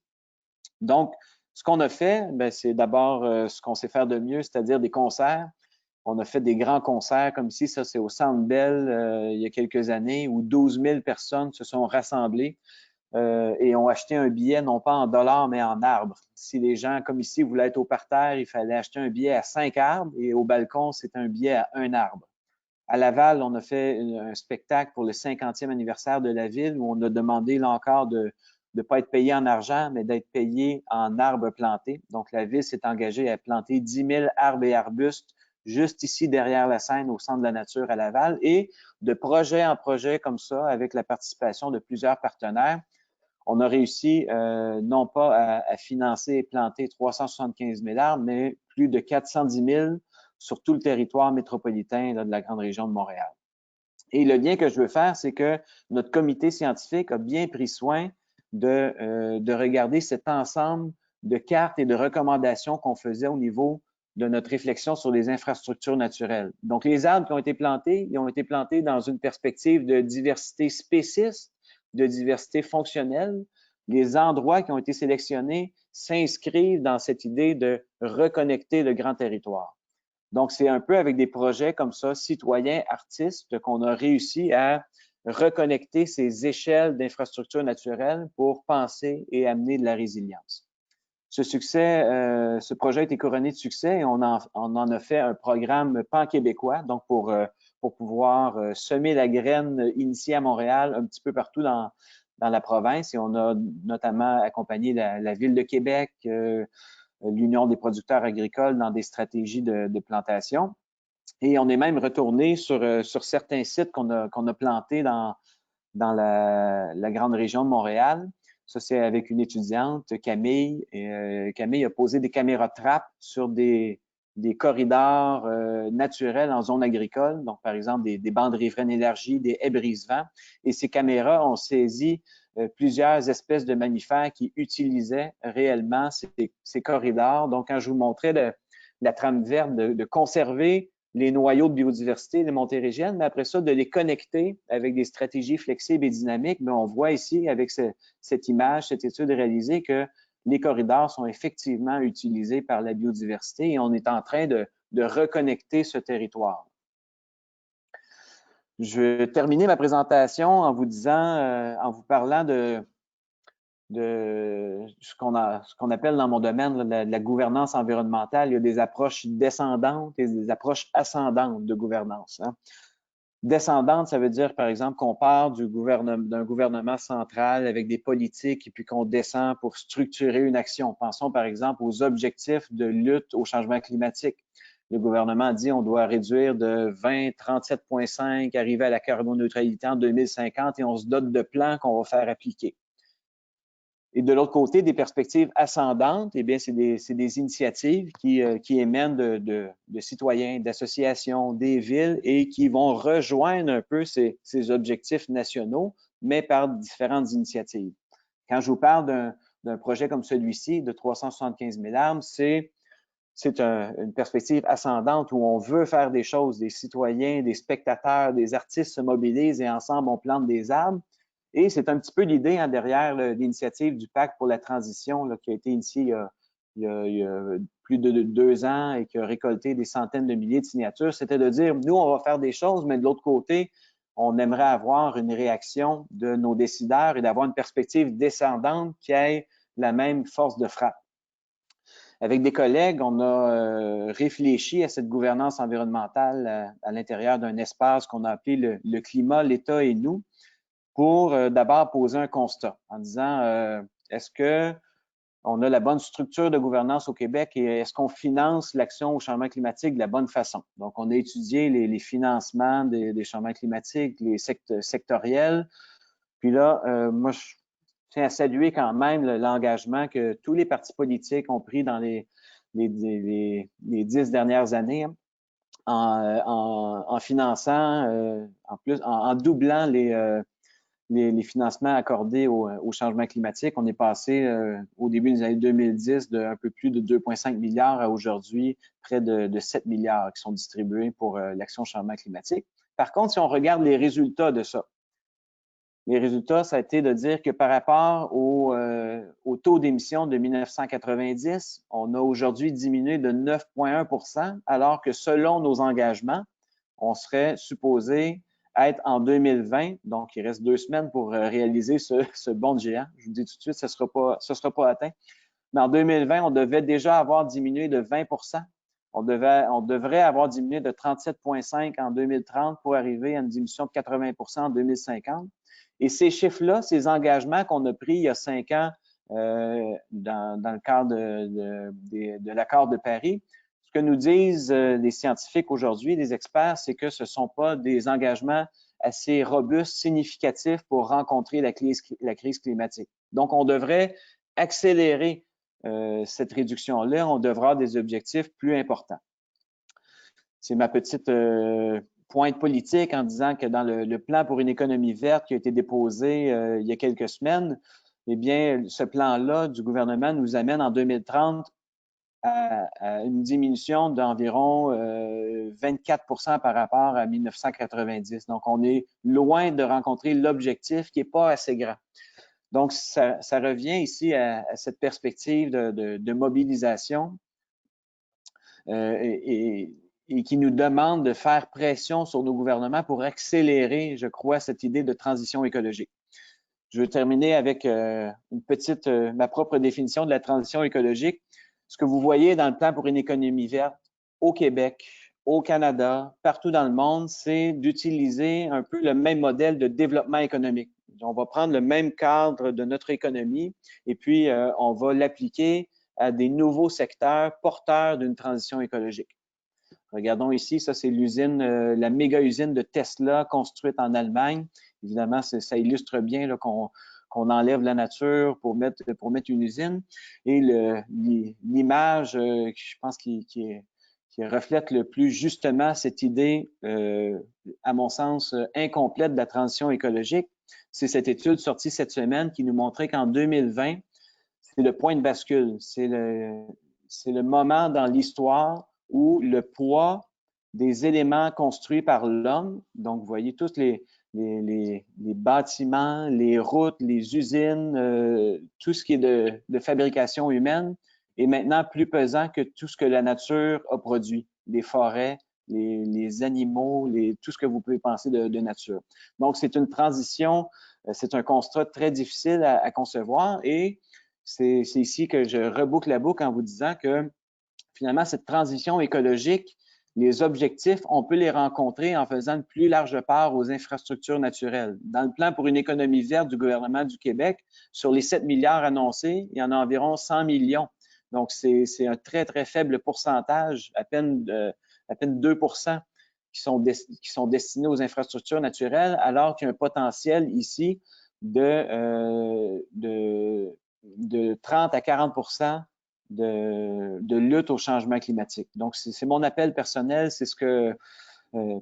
Donc, ce qu'on a fait, c'est d'abord ce qu'on sait faire de mieux, c'est-à-dire des concerts. On a fait des grands concerts comme ici, ça c'est au Centre Bell il y a quelques années, où 12 000 personnes se sont rassemblées et ont acheté un billet, non pas en dollars, mais en arbres. Si les gens, comme ici, voulaient être au parterre, il fallait acheter un billet à 5 arbres et au balcon, c'est un billet à 1 arbre. À Laval, on a fait un spectacle pour le 50e anniversaire de la ville où on a demandé, là encore, de ne pas être payé en argent, mais d'être payé en arbres plantés. Donc, la ville s'est engagée à planter 10 000 arbres et arbustes juste ici derrière la scène au Centre de la nature à Laval. Et de projet en projet comme ça, avec la participation de plusieurs partenaires, on a réussi non pas à financer et planter 375 000 arbres, mais plus de 410 000 sur tout le territoire métropolitain là, de la grande région de Montréal. Et le lien que je veux faire, c'est que notre comité scientifique a bien pris soin de regarder cet ensemble de cartes et de recommandations qu'on faisait au niveau de notre réflexion sur les infrastructures naturelles. Donc, les arbres qui ont été plantés, ils ont été plantés dans une perspective de diversité spéciste, de diversité fonctionnelle. Les endroits qui ont été sélectionnés s'inscrivent dans cette idée de reconnecter le grand territoire. Donc, c'est un peu avec des projets comme ça, citoyens, artistes, qu'on a réussi à reconnecter ces échelles d'infrastructures naturelles pour penser et amener de la résilience. Ce projet a été couronné de succès et on en a fait un programme pan-québécois, donc pour pouvoir semer la graine initiée à Montréal un petit peu partout dans la province. Et on a notamment accompagné la Ville de Québec, l'Union des producteurs agricoles dans des stratégies de plantation. Et on est même retourné sur certains sites qu'on a plantés dans la grande région de Montréal. Ça, c'est avec une étudiante, Camille. Et, Camille a posé des caméras trappes sur des corridors naturels en zone agricole, donc par exemple des bandes riveraines élargies, des haies brise-vent. Et ces caméras ont saisi plusieurs espèces de mammifères qui utilisaient réellement ces corridors. Donc, quand je vous montrais la trame verte de conserver les noyaux de biodiversité des montérégiennes, mais après ça, de les connecter avec des stratégies flexibles et dynamiques. Mais on voit ici, avec cette image, cette étude réalisée, que les corridors sont effectivement utilisés par la biodiversité et on est en train de reconnecter ce territoire. Je vais terminer ma présentation en vous disant, en vous parlant de ce qu'on appelle dans mon domaine la gouvernance environnementale. Il y a des approches descendantes et des approches ascendantes de gouvernance. Hein. Descendante, ça veut dire, par exemple, qu'on part d'un gouvernement central avec des politiques et puis qu'on descend pour structurer une action. Pensons, par exemple, aux objectifs de lutte au changement climatique. Le gouvernement dit qu'on doit réduire de 37,5, arriver à la carboneutralité en 2050 et on se dote de plans qu'on va faire appliquer. Et de l'autre côté, des perspectives ascendantes, eh bien, c'est des initiatives qui émènent de citoyens, d'associations, des villes et qui vont rejoindre un peu ces objectifs nationaux, mais par différentes initiatives. Quand je vous parle d'un projet comme celui-ci de 375 000 arbres, c'est une perspective ascendante où on veut faire des choses, des citoyens, des spectateurs, des artistes se mobilisent et ensemble on plante des arbres. Et c'est un petit peu l'idée derrière l'initiative du Pacte pour la transition là, qui a été initiée il y a plus de 2 ans et qui a récolté des centaines de milliers de signatures. C'était de dire, nous, on va faire des choses, mais de l'autre côté, on aimerait avoir une réaction de nos décideurs et d'avoir une perspective descendante qui ait la même force de frappe. Avec des collègues, on a réfléchi à cette gouvernance environnementale à l'intérieur d'un espace qu'on a appelé le climat, l'État et nous, pour d'abord poser un constat en disant est-ce que on a la bonne structure de gouvernance au Québec et est-ce qu'on finance l'action au changement climatique de la bonne façon? Donc, on a étudié les financements des changements climatiques, les sectoriels. Puis là, moi, je tiens à saluer quand même l'engagement que tous les partis politiques ont pris dans les 10 dernières années en finançant, en doublant les financements accordés au changement climatique. On est passé au début des années 2010 d'un peu plus de 2,5 milliards à aujourd'hui près de 7 milliards qui sont distribués pour l'action changement climatique. Par contre, si on regarde les résultats de ça, les résultats, ça a été de dire que par rapport au taux d'émission de 1990, on a aujourd'hui diminué de 9,1 %, alors que selon nos engagements, on serait supposé être en 2020, donc il reste 2 semaines pour réaliser ce bond de géant. Je vous dis tout de suite, ce sera pas atteint. Mais en 2020, on devait déjà avoir diminué de 20 %. On devrait avoir diminué de 37,5 en 2030 pour arriver à une diminution de 80 % en 2050. Et ces chiffres-là, ces engagements qu'on a pris il y a 5 ans dans le cadre de l'accord de Paris, ce que nous disent les scientifiques aujourd'hui, les experts, c'est que ce ne sont pas des engagements assez robustes, significatifs pour rencontrer la crise climatique. Donc, on devrait accélérer cette réduction-là. On devra avoir des objectifs plus importants. C'est ma petite pointe politique en disant que dans le plan pour une économie verte qui a été déposé il y a quelques semaines, eh bien, ce plan-là du gouvernement nous amène en 2030 à une diminution d'environ 24 % par rapport à 1990. Donc, on est loin de rencontrer l'objectif qui n'est pas assez grand. Donc, ça revient ici à cette perspective de mobilisation et qui nous demande de faire pression sur nos gouvernements pour accélérer, je crois, cette idée de transition écologique. Je veux terminer avec ma propre définition de la transition écologique. Ce que vous voyez dans le plan pour une économie verte au Québec, au Canada, partout dans le monde, c'est d'utiliser un peu le même modèle de développement économique. On va prendre le même cadre de notre économie et puis on va l'appliquer à des nouveaux secteurs porteurs d'une transition écologique. Regardons ici, ça c'est l'usine, la méga usine de Tesla construite en Allemagne. Évidemment, ça illustre bien qu'on enlève la nature pour mettre une usine. Et l'image, je pense, qui reflète le plus justement cette idée, à mon sens, incomplète de la transition écologique, c'est cette étude sortie cette semaine qui nous montrait qu'en 2020, c'est le point de bascule. C'est le moment dans l'histoire où le poids des éléments construits par l'homme, donc vous voyez tous les bâtiments, les routes, les usines, tout ce qui est de fabrication humaine est maintenant plus pesant que tout ce que la nature a produit, les forêts, les animaux, tout ce que vous pouvez penser de nature. Donc, c'est une transition, c'est un constat très difficile à concevoir et c'est ici que je reboucle la boucle en vous disant que finalement, cette transition écologique, les objectifs, on peut les rencontrer en faisant une plus large part aux infrastructures naturelles. Dans le plan pour une économie verte du gouvernement du Québec, sur les 7 milliards annoncés, il y en a environ 100 millions. Donc, c'est un très, très faible pourcentage, à peine 2 % qui sont destinés aux infrastructures naturelles, alors qu'il y a un potentiel ici de de 30 à 40% de lutte au changement climatique. Donc, c'est mon appel personnel, c'est ce que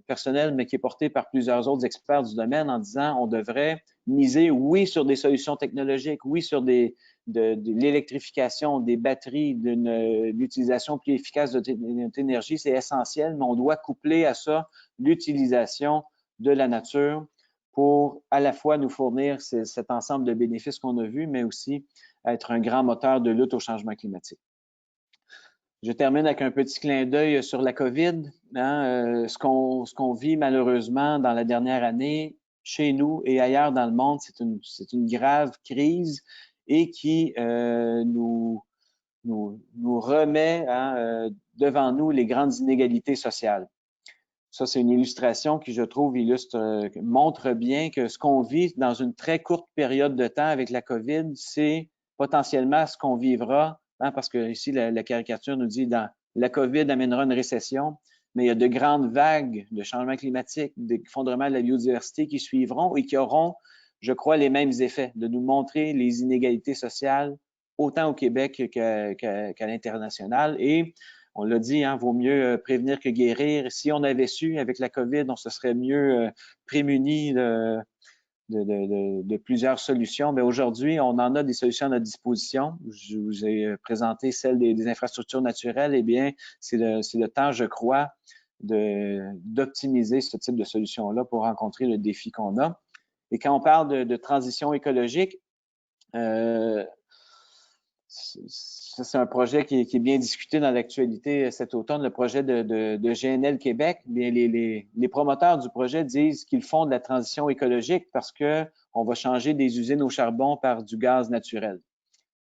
personnel, mais qui est porté par plusieurs autres experts du domaine en disant on devrait miser, oui, sur des solutions technologiques, oui, sur de l'électrification, des batteries, d'une l'utilisation plus efficace de notre énergie, c'est essentiel, mais on doit coupler à ça l'utilisation de la nature pour à la fois nous fournir cet ensemble de bénéfices qu'on a vus, mais aussi être un grand moteur de lutte au changement climatique. Je termine avec un petit clin d'œil sur la COVID. Hein, ce qu'on vit malheureusement dans la dernière année, chez nous et ailleurs dans le monde, c'est une grave crise et qui nous remet devant nous les grandes inégalités sociales. Ça, c'est une illustration qui, je trouve, montre bien que ce qu'on vit dans une très courte période de temps avec la COVID, c'est potentiellement ce qu'on vivra, hein, parce que ici, la caricature nous dit dans la COVID amènera une récession, mais il y a de grandes vagues de changement climatique, d'effondrement de la biodiversité qui suivront et qui auront, je crois, les mêmes effets, de nous montrer les inégalités sociales, autant au Québec qu'à l'international. Et on l'a dit, hein, vaut mieux prévenir que guérir. Si on avait su avec la COVID, on se serait mieux prémuni de plusieurs solutions. Mais aujourd'hui, on en a des solutions à notre disposition. Je vous ai présenté celle des infrastructures naturelles. Eh bien, c'est le temps, je crois, d'optimiser ce type de solution-là pour rencontrer le défi qu'on a. Et quand on parle de transition écologique, c'est un projet qui est bien discuté dans l'actualité cet automne, le projet de GNL Québec. Bien, les promoteurs du projet disent qu'ils font de la transition écologique parce qu'on va changer des usines au charbon par du gaz naturel.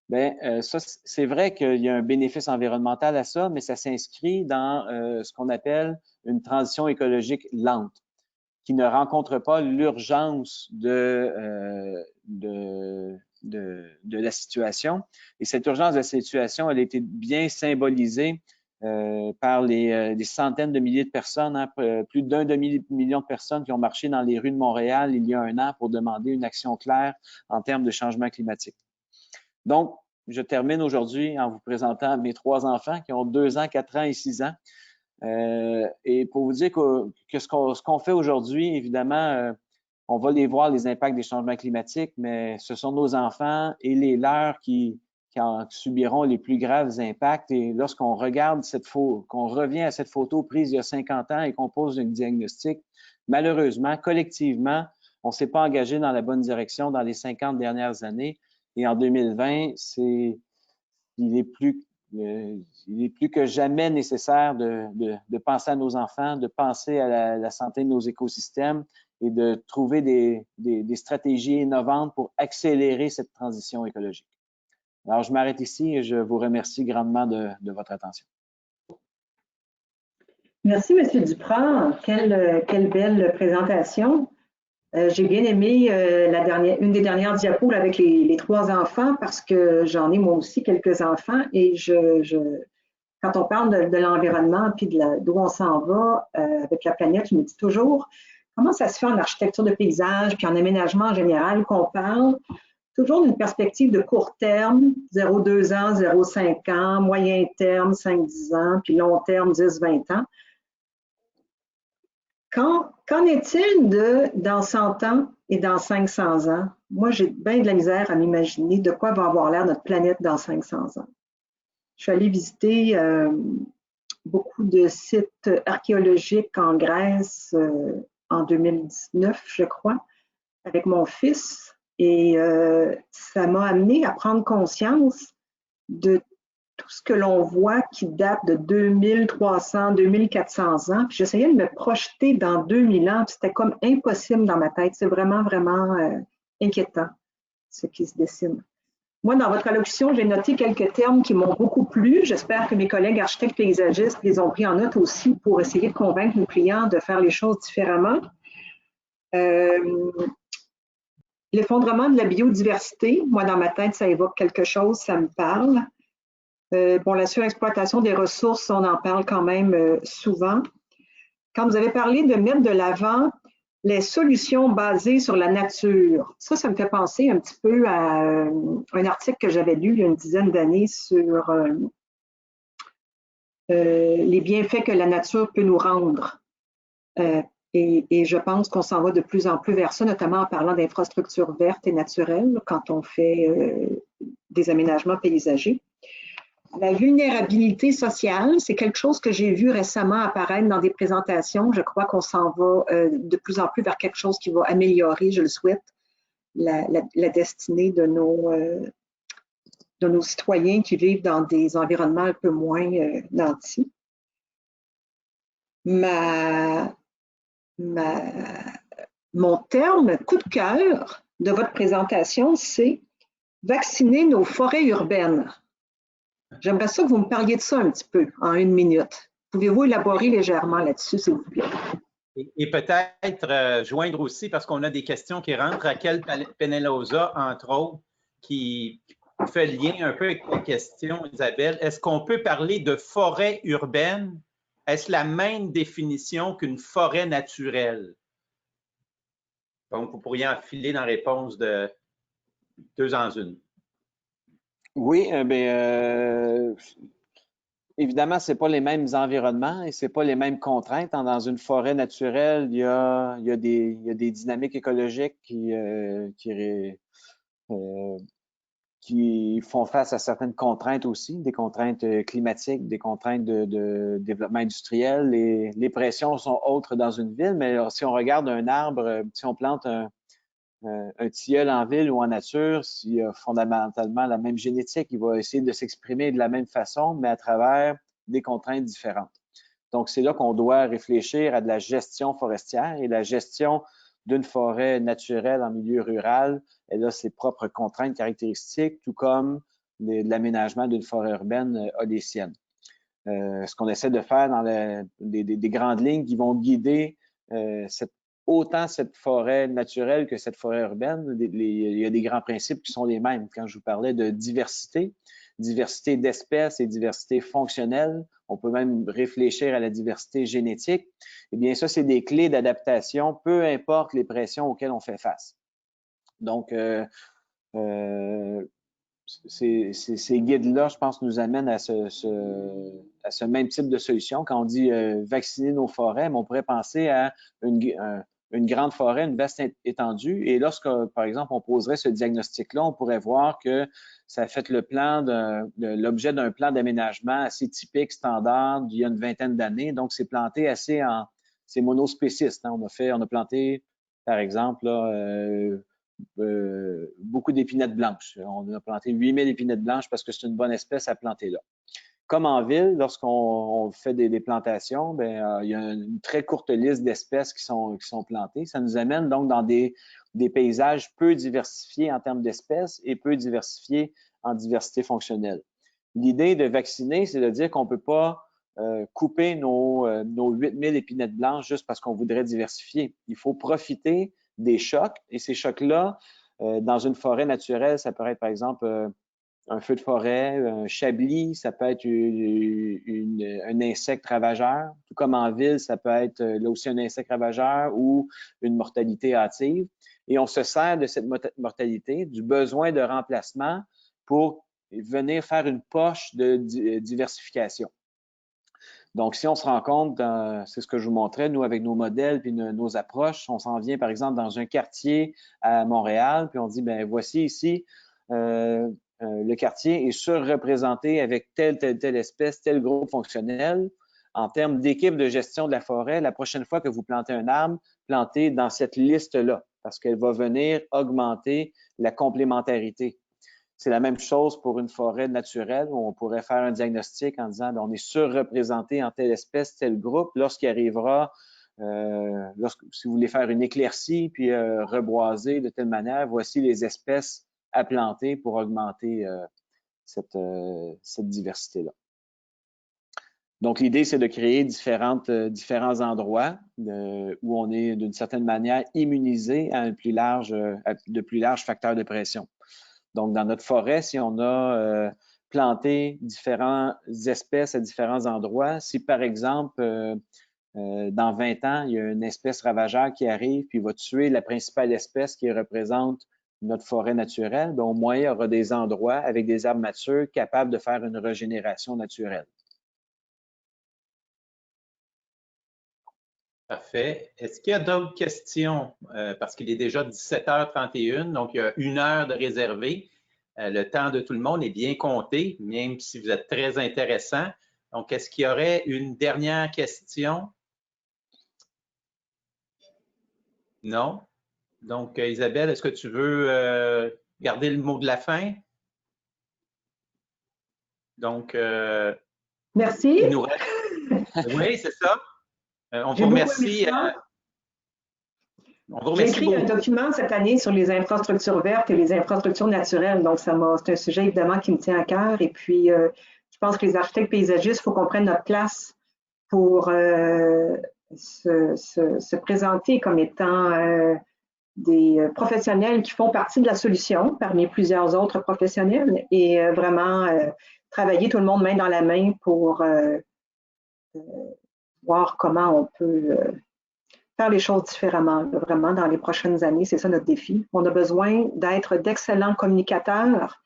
Bien, ça, c'est vrai qu'il y a un bénéfice environnemental à ça, mais ça s'inscrit dans ce qu'on appelle une transition écologique lente, qui ne rencontre pas l'urgence de la situation. Et cette urgence de la situation, elle a été bien symbolisée par des centaines de milliers de personnes, hein, plus d'1 demi-million de personnes qui ont marché dans les rues de Montréal il y a un an pour demander une action claire en termes de changement climatique. Donc, je termine aujourd'hui en vous présentant mes 3 enfants qui ont 2 ans, 4 ans et 6 ans. Et pour vous dire que ce qu'on fait aujourd'hui, évidemment, on va les voir, les impacts des changements climatiques, mais ce sont nos enfants et les leurs qui en subiront les plus graves impacts. Et lorsqu'on regarde qu'on revient à cette photo prise il y a 50 ans et qu'on pose un diagnostic, malheureusement, collectivement, on ne s'est pas engagé dans la bonne direction dans les 50 dernières années. Et en 2020, il est plus que jamais nécessaire de penser à nos enfants, de penser à la santé de nos écosystèmes et de trouver des stratégies innovantes pour accélérer cette transition écologique. Alors, je m'arrête ici et je vous remercie grandement de votre attention. Merci, M. Duprat. Quelle belle présentation. J'ai bien aimé une des dernières diapos avec les 3 enfants parce que j'en ai moi aussi quelques enfants et quand on parle de l'environnement puis d'où on s'en va avec la planète, je me dis toujours comment ça se fait en architecture de paysage puis en aménagement en général qu'on parle toujours d'une perspective de court terme, 0,2 ans, 0,5 ans, moyen terme, 5-10 ans, puis long terme, 10-20 ans. Qu'en est-il dans 100 ans et dans 500 ans? Moi, j'ai bien de la misère à m'imaginer de quoi va avoir l'air notre planète dans 500 ans. Je suis allée visiter beaucoup de sites archéologiques en Grèce en 2019, je crois, avec mon fils. Et ça m'a amené à prendre conscience de tout ce que l'on voit qui date de 2300, 2400 ans. Puis j'essayais de me projeter dans 2000 ans, puis c'était comme impossible dans ma tête. C'est vraiment, vraiment inquiétant, ce qui se dessine. Moi, dans votre allocution, j'ai noté quelques termes qui m'ont beaucoup plu. J'espère que mes collègues architectes paysagistes les ont pris en note aussi pour essayer de convaincre nos clients de faire les choses différemment. L'effondrement de la biodiversité, moi, dans ma tête, ça évoque quelque chose, ça me parle. Bon, la surexploitation des ressources, on en parle quand même souvent. Quand vous avez parlé de mettre de l'avant les solutions basées sur la nature. Ça me fait penser un petit peu à un article que j'avais lu il y a une dizaine d'années sur les bienfaits que la nature peut nous rendre. Et je pense qu'on s'en va de plus en plus vers ça, notamment en parlant d'infrastructures vertes et naturelles quand on fait des aménagements paysagers. La vulnérabilité sociale, c'est quelque chose que j'ai vu récemment apparaître dans des présentations. Je crois qu'on s'en va de plus en plus vers quelque chose qui va améliorer, je le souhaite, la destinée de nos citoyens qui vivent dans des environnements un peu moins nantis. Mon terme coup de cœur de votre présentation, c'est vacciner nos forêts urbaines. J'aimerais ça que vous me parliez de ça un petit peu, en 1 minute. Pouvez-vous élaborer légèrement là-dessus, s'il vous plaît? Et peut-être joindre aussi, parce qu'on a des questions qui rentrent, Raquel Penalosa, entre autres, qui fait lien un peu avec la question, Isabelle. Est-ce qu'on peut parler de forêt urbaine? Est-ce la même définition qu'une forêt naturelle? Donc, vous pourriez enfiler dans la réponse de 2 en 1. Oui, évidemment, c'est pas les mêmes environnements et c'est pas les mêmes contraintes. Dans une forêt naturelle, il y a des dynamiques écologiques qui font face à certaines contraintes aussi, des contraintes climatiques, des contraintes de développement industriel. Les pressions sont autres dans une ville, mais alors, si on regarde un arbre, si on plante un tilleul en ville ou en nature, il y a fondamentalement la même génétique. Il va essayer de s'exprimer de la même façon, mais à travers des contraintes différentes. Donc, c'est là qu'on doit réfléchir à de la gestion forestière et la gestion d'une forêt naturelle en milieu rural. Elle a ses propres contraintes caractéristiques, tout comme de l'aménagement d'une forêt urbaine a les siennes. Ce qu'on essaie de faire dans des grandes lignes qui vont guider autant cette forêt naturelle que cette forêt urbaine. Il y a des grands principes qui sont les mêmes. Quand je vous parlais de diversité d'espèces et diversité fonctionnelle, on peut même réfléchir à la diversité génétique. Eh bien, ça, c'est des clés d'adaptation, peu importe les pressions auxquelles on fait face. Donc, ces guides-là, je pense, nous amènent à ce même type de solution. Quand on dit vacciner nos forêts, on pourrait penser à une grande forêt, une vaste étendue. Et lorsque, par exemple, on poserait ce diagnostic-là, on pourrait voir que ça a fait l'objet d'un plan d'aménagement assez typique, standard, d'il y a une vingtaine d'années. Donc, c'est planté c'est monospéciste. Hein. On a planté, par exemple, là, beaucoup d'épinettes blanches. On a planté 8000 épinettes blanches parce que c'est une bonne espèce à planter là. Comme en ville, lorsqu'on fait des plantations, il y a une très courte liste d'espèces qui sont plantées. Ça nous amène donc dans des paysages peu diversifiés en termes d'espèces et peu diversifiés en diversité fonctionnelle. L'idée de vacciner, c'est de dire qu'on ne peut pas couper nos 8000 épinettes blanches juste parce qu'on voudrait diversifier. Il faut profiter des chocs et ces chocs-là, dans une forêt naturelle, ça peut être par exemple un feu de forêt, un chablis, ça peut être un insecte ravageur. Tout comme en ville, ça peut être là aussi un insecte ravageur ou une mortalité hâtive. Et on se sert de cette mortalité, du besoin de remplacement pour venir faire une poche de diversification. Donc, si on se rend compte, c'est ce que je vous montrais, nous, avec nos modèles puis nos approches, on s'en vient, par exemple, dans un quartier à Montréal, puis on dit, ben voici ici, le quartier est surreprésenté avec telle espèce, tel groupe fonctionnel. En termes d'équipe de gestion de la forêt, la prochaine fois que vous plantez un arbre, plantez dans cette liste-là, parce qu'elle va venir augmenter la complémentarité. C'est la même chose pour une forêt naturelle où on pourrait faire un diagnostic en disant on est surreprésenté en telle espèce, tel groupe. Lorsqu'il arrivera, si vous voulez faire une éclaircie puis reboiser de telle manière, voici les espèces à planter pour augmenter cette diversité-là. Donc, l'idée, c'est de créer différents endroits où on est d'une certaine manière immunisé à de plus larges facteurs de pression. Donc, dans notre forêt, si on a planté différentes espèces à différents endroits, si par exemple dans 20 ans, il y a une espèce ravageur qui arrive, puis il va tuer la principale espèce qui représente notre forêt naturelle, bien, au moins, il y aura des endroits avec des arbres matures capables de faire une régénération naturelle. Parfait. Est-ce qu'il y a d'autres questions? Parce qu'il est déjà 17h31, donc il y a 1 heure de réservé. Le temps de tout le monde est bien compté, même si vous êtes très intéressant. Donc, est-ce qu'il y aurait une dernière question? Non? Donc, Isabelle, est-ce que tu veux garder le mot de la fin? Donc, merci. Il nous reste... Oui, c'est ça. On vous remercie. J'ai écrit un document cette année sur les infrastructures vertes et les infrastructures naturelles. Donc, c'est un sujet évidemment qui me tient à cœur. Et puis, je pense que les architectes paysagistes, il faut qu'on prenne notre place pour se présenter comme étant des professionnels qui font partie de la solution parmi plusieurs autres professionnels et vraiment travailler tout le monde main dans la main pour voir comment on peut faire les choses différemment, vraiment, dans les prochaines années. C'est ça notre défi. On a besoin d'être d'excellents communicateurs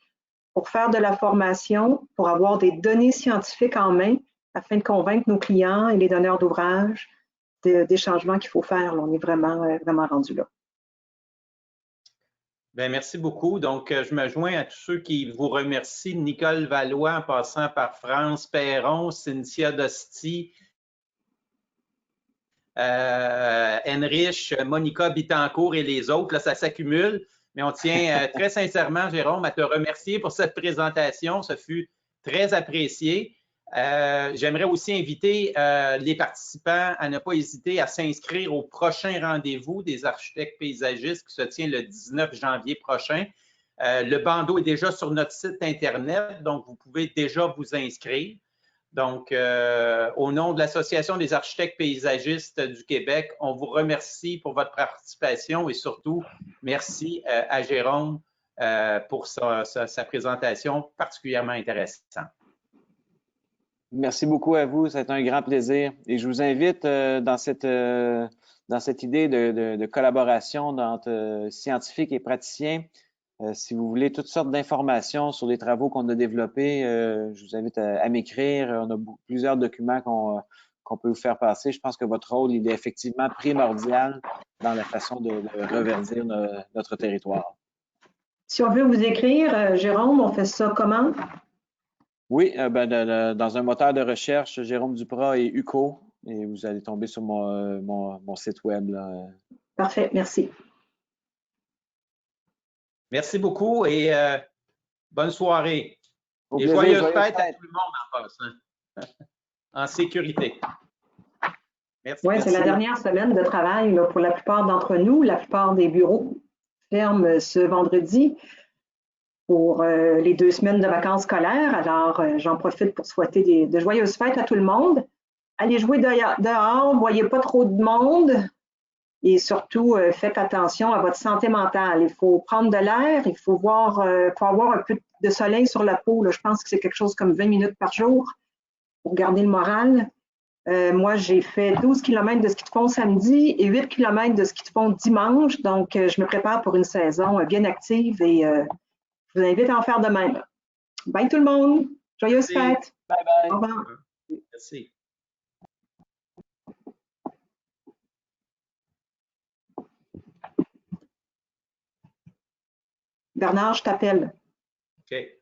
pour faire de la formation, pour avoir des données scientifiques en main afin de convaincre nos clients et les donneurs d'ouvrages des changements qu'il faut faire. Là, on est vraiment, vraiment rendu là. Bien, merci beaucoup. Donc, je me joins à tous ceux qui vous remercient. Nicole Valois, en passant par France Perron, Cynthia Dosti, Henrich, Monica Bitancourt et les autres. Là, ça s'accumule. Mais on tient très sincèrement, Jérôme, à te remercier pour cette présentation. Ce fut très apprécié. J'aimerais aussi inviter les participants à ne pas hésiter à s'inscrire au prochain rendez-vous des architectes paysagistes qui se tient le 19 janvier prochain. Le bandeau est déjà sur notre site Internet, donc vous pouvez déjà vous inscrire. Donc, au nom de l'Association des architectes paysagistes du Québec, on vous remercie pour votre participation et surtout, merci à Jérôme pour sa présentation particulièrement intéressante. Merci beaucoup à vous, c'est un grand plaisir. Et je vous invite dans cette idée de collaboration entre scientifiques et praticiens. Si vous voulez toutes sortes d'informations sur les travaux qu'on a développés, je vous invite à m'écrire. On a plusieurs documents qu'on peut vous faire passer. Je pense que votre rôle, il est effectivement primordial dans la façon de reverdir notre territoire. Si on veut vous écrire, Jérôme, on fait ça comment? Oui, dans un moteur de recherche, Jérôme Duprat et UCO, et vous allez tomber sur mon site web. Là. Parfait, merci. Merci beaucoup et bonne soirée. Et joyeuses fêtes à tout le monde en passant, en sécurité. Merci. Oui, c'est la dernière semaine de travail là, pour la plupart d'entre nous. La plupart des bureaux ferment ce vendredi pour les 2 semaines de vacances scolaires. Alors, j'en profite pour souhaiter de joyeuses fêtes à tout le monde. Allez jouer dehors, voyez pas trop de monde et surtout, faites attention à votre santé mentale. Il faut prendre de l'air, il faut avoir un peu de soleil sur la peau. Là. Je pense que c'est quelque chose comme 20 minutes par jour pour garder le moral. Moi, j'ai fait 12 km de ski de fond samedi et 8 km de ski de fond dimanche. Donc, je me prépare pour une saison bien active et je vous invite à en faire de même. Bye tout le monde. Joyeuses fêtes. Bye bye. Au revoir. Merci. Bernard, je t'appelle. OK.